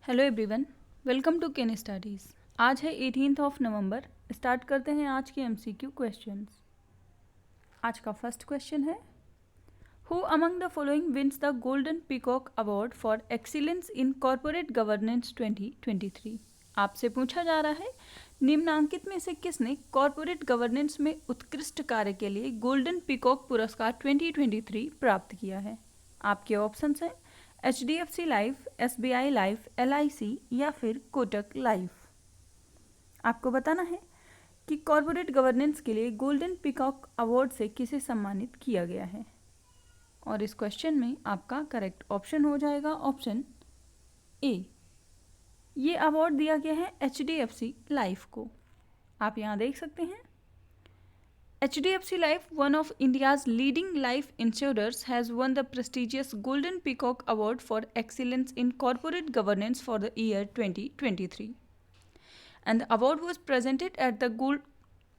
Hello everyone, welcome to Ken Studies. आज है 18 नवंबर। Start करते हैं आज के एमसीक्यू क्वेश्चंस। आज का फर्स्ट क्वेश्चन है, who among the following wins the golden peacock award for excellence in corporate governance 2023। आपसे पूछा जा रहा है, निम्नांकित में से किसने कॉरपोरेट गवर्नेंस में उत्कृष्ट कार्य के लिए गोल्डन पीकॉक पुरस्कार 2023 प्राप्त किया है। आपके ऑप्शंस हैं HDFC life, SBI life, LIC या फिर कोटक लाइफ। आपको बताना है कि कॉरपोरेट गवर्नेंस के लिए गोल्डन पीकॉक अवार्ड से किसे सम्मानित किया गया है। और इस क्वेश्चन में आपका करेक्ट ऑप्शन हो जाएगा ऑप्शन ए। ये अवार्ड दिया गया है HDFC लाइफ को। आप यहाँ देख सकते हैं, HDFC Life, one of India's leading life insurers, has won the prestigious Golden Peacock Award for Excellence in Corporate Governance for the year 2023. And the award was presented at the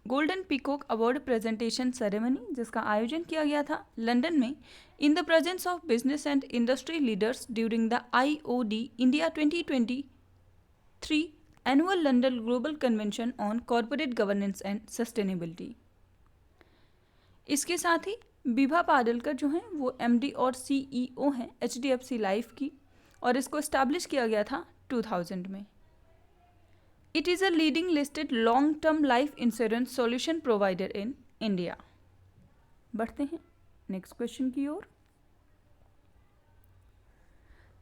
Golden Peacock Award presentation ceremony, जिसका आयोजन किया गया था London में, in the presence of business and industry leaders during the IOD India 2023 Annual London Global Convention on Corporate Governance and Sustainability. इसके साथ ही विभा पाडलकर जो हैं वो MD और CEO हैं HDFC लाइफ की, और इसको इस्टेब्लिश किया गया था 2000 में। It is a leading listed long term life insurance solution provider in India. बढ़ते हैं नेक्स्ट क्वेश्चन की ओर।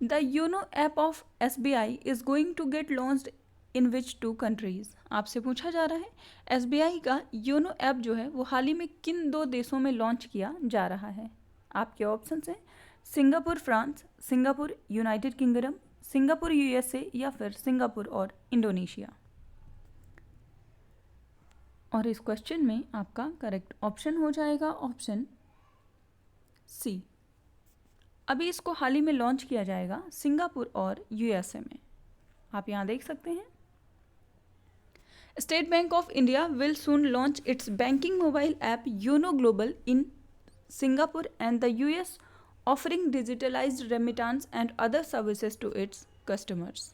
The YONO app of SBI is going to get launched in which 2 countries. आपसे पूछा जा रहा है SBI का योनो ऐप जो है वो हाल ही में किन 2 देशों में लॉन्च किया जा रहा है। आपके ऑप्शन हैं Singapore France, Singapore United kingdom, Singapore USA या फिर सिंगापुर और इंडोनेशिया। और इस क्वेश्चन में आपका करेक्ट ऑप्शन हो जाएगा ऑप्शन सी। अभी इसको हाल ही में लॉन्च किया जाएगा सिंगापुर और USA में। आप यहाँ देख सकते हैं, State Bank of India will soon launch its banking mobile app YONO Global in Singapore and the US, offering digitalized remittance and other services to its customers.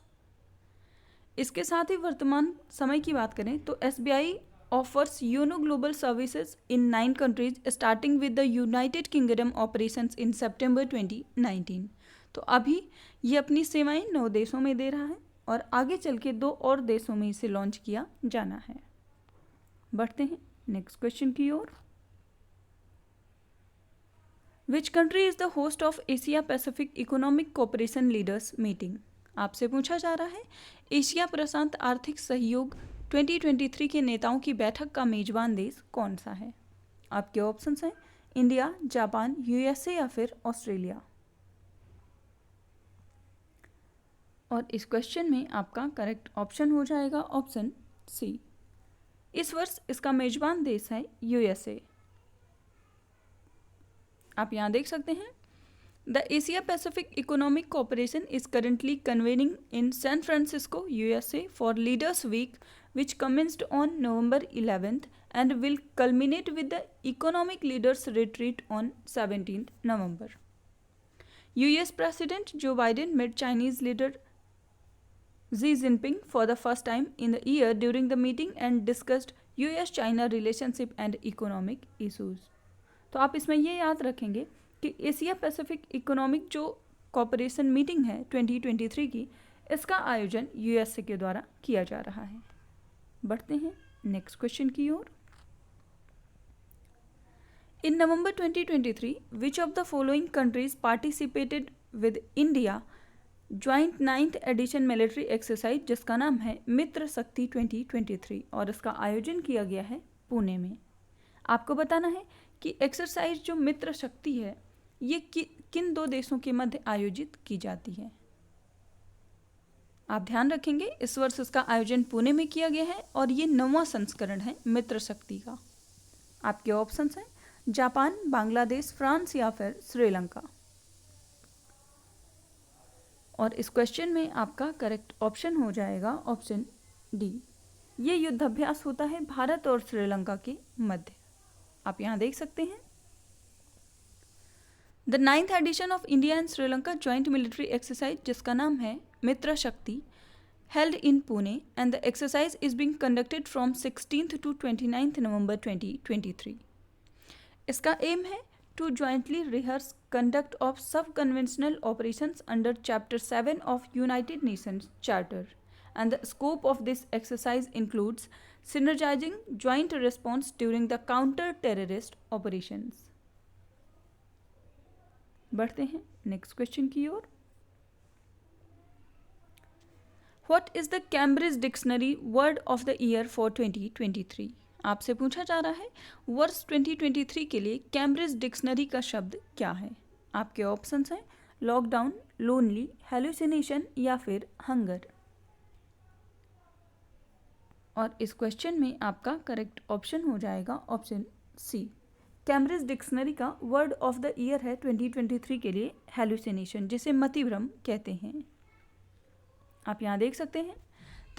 इसके साथ ही वर्तमान समय की बात करें तो SBI offers YONO Global services in 9 countries, starting with the United Kingdom operations in September 2019. तो अभी ये अपनी सेवाएं 9 देशों में दे रहा है और आगे चल के 2 और देशों में इसे लॉन्च किया जाना है। बढ़ते हैं नेक्स्ट क्वेश्चन की ओर। Which country is the host of Asia Pacific Economic Cooperation Leaders Meeting. आपसे पूछा जा रहा है, एशिया प्रशांत आर्थिक सहयोग 2023 के नेताओं की बैठक का मेजबान देश कौन सा है। आपके ऑप्शंस हैं इंडिया, जापान, USA या फिर ऑस्ट्रेलिया। और इस क्वेश्चन में आपका करेक्ट ऑप्शन हो जाएगा ऑप्शन सी। इस वर्ष इसका मेजबान देश है USA। आप यहाँ देख सकते हैं, the Asia Pacific Economic Cooperation is currently convening in San Francisco USA for leaders week which commenced on November 11th and will culminate with the Economic Leaders Retreat on 17th November. US President Joe Biden met Chinese leader Xi Jinping for the first time in the year during the meeting and discussed US-China relationship and economic issues. तो आप इसमें ये याद रखेंगे कि Asia Pacific economic जो corporation meeting है 2023 की, इसका आयोजन USA के द्वारा किया जा रहा है। बढ़ते हैं नेक्स्ट क्वेश्चन की ओर। In November 2023 which of the following countries participated with India joint 9th edition military exercise, जिसका नाम है मित्र शक्ति 2023, और इसका आयोजन किया गया है पुणे में। आपको बताना है कि एक्सरसाइज जो मित्र शक्ति है ये किन 2 देशों के मध्य आयोजित की जाती है। आप ध्यान रखेंगे, इस वर्ष इसका आयोजन पुणे में किया गया है और ये 9वां संस्करण है मित्र शक्ति का। आपके ऑप्शंस हैं जापान, बांग्लादेश, फ्रांस या फिर श्रीलंका। और इस क्वेश्चन में आपका करेक्ट ऑप्शन हो जाएगा ऑप्शन डी। ये युद्धाभ्यास होता है भारत और श्रीलंका के मध्य। आप यहाँ देख सकते हैं, the 9th edition of India and Sri Lanka joint military exercise, जिसका नाम है मित्र शक्ति, held in Pune, and the exercise is being conducted from 16th to 29th November 2023. इसका एम है to jointly rehearse conduct of sub-conventional operations under Chapter 7 of United Nations Charter, and the scope of this exercise includes synergizing joint response during the counter-terrorist operations. बढ़ते हैं next question की ओर. What is the Cambridge Dictionary Word of the Year for 2023? आपसे पूछा जा रहा है वर्ष 2023 के लिए कैम्ब्रिज डिक्शनरी का शब्द क्या है. आपके ऑप्शंस हैं लॉकडाउन, लोनली, हेलुसिनेशन या फिर हंगर. और इस क्वेश्चन में आपका करेक्ट ऑप्शन हो जाएगा ऑप्शन सी. कैम्ब्रिज डिक्शनरी का वर्ड ऑफ द ईयर है 2023 के लिए हेलुसिनेशन, जिसे मतिभ्रम कहते हैं. आप यहाँ देख सकते हैं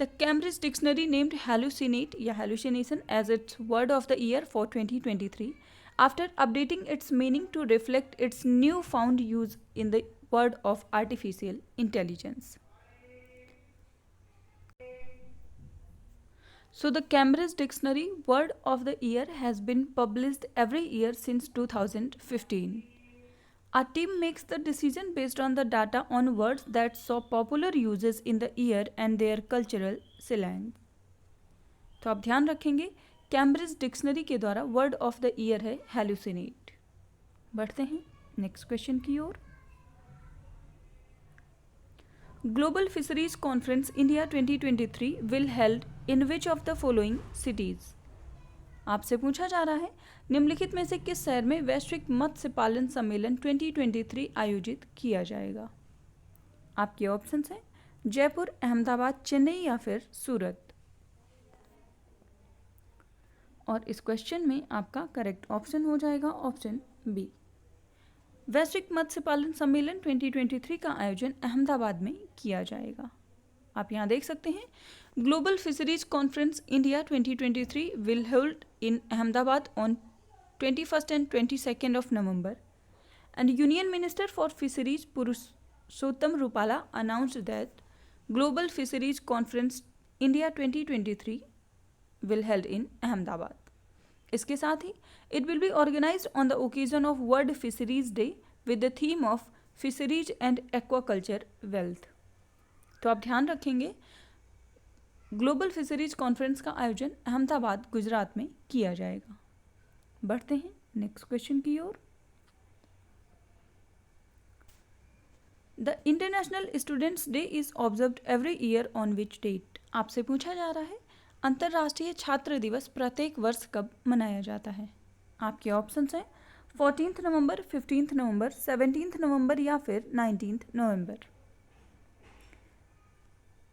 the Cambridge dictionary named hallucinate या hallucination as its word of the year for 2023 after updating its meaning to reflect its new found use in the word of artificial intelligence. So the Cambridge Dictionary Word of the Year has been published every year since 2015. Our team makes the decision based on the data on words that saw popular uses in the year and their cultural slang. तो आप ध्यान रखेंगे Cambridge dictionary के द्वारा word of the year है hallucinate. बढ़ते हैं next question की ओर. Global fisheries conference India 2023 will held in which of the following cities. आपसे पूछा जा रहा है निम्नलिखित में से किस शहर में वैश्विक मत्स्य पालन सम्मेलन 2023 आयोजित किया जाएगा. आपके ऑप्शंस हैं जयपुर, अहमदाबाद, चेन्नई या फिर सूरत. और इस क्वेश्चन में आपका करेक्ट ऑप्शन हो जाएगा ऑप्शन बी. वैश्विक मत्स्य पालन सम्मेलन 2023 का आयोजन अहमदाबाद में किया जाएगा. आप यहाँ देख सकते हैं global fisheries conference India 2023 will hold in Ahmedabad on 21st and 22nd of November, and Union Minister for Fisheries Purushottam Rupala announced that Global Fisheries Conference India 2023 will held in Ahmedabad. इसके साथ ही it will be organized on the occasion of World Fisheries Day with the theme of Fisheries and Aquaculture Wealth. तो आप ध्यान रखेंगे global fisheries conference का आयोजन अहमदाबाद गुजरात में किया जाएगा. बढ़ते हैं नेक्स्ट क्वेश्चन की ओर. The international students day is observed every year on which date. आपसे पूछा जा रहा है अंतर्राष्ट्रीय छात्र दिवस प्रत्येक वर्ष कब मनाया जाता है. आपके ऑप्शंस हैं 14th नवंबर, 15th नवंबर, 17th नवंबर या फिर 19th नवंबर.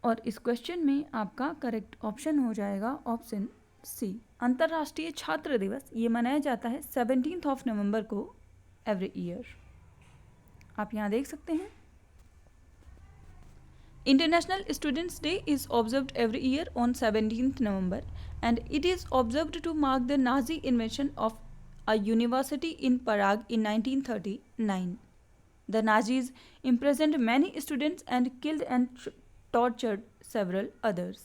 और इस क्वेश्चन में आपका करेक्ट ऑप्शन हो जाएगा ऑप्शन सी. अंतर्राष्ट्रीय छात्र दिवस ये मनाया जाता है 17th of नवंबर को एवरी ईयर. आप यहाँ देख सकते हैं international students day is observed every year on 17th November and it is observed to mark the Nazi invention of a university in Prague in 1939. The Nazis imprisoned many students and killed and tortured several others.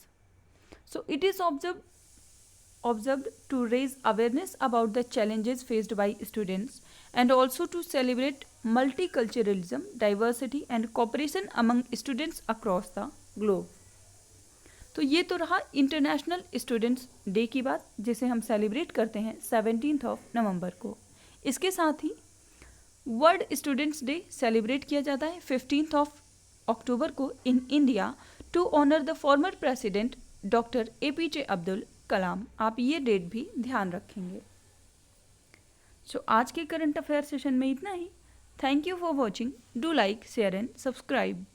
So it is observed to raise awareness about the challenges faced by students and also to celebrate multiculturalism, diversity and cooperation among students across the globe. तो ये तो रहा international students day की बात, जिसे हम celebrate करते हैं 17th of नवंबर को. इसके साथ ही वर्ल्ड स्टूडेंट्स डे सेलिब्रेट किया जाता है 15th of अक्टूबर को in India to honour the former president doctor APJ Abdul Kalam. आप ये डेट भी ध्यान रखेंगे. सो आज के करंट अफेयर सेशन में इतना ही. Thank you for watching. Do like, share and subscribe.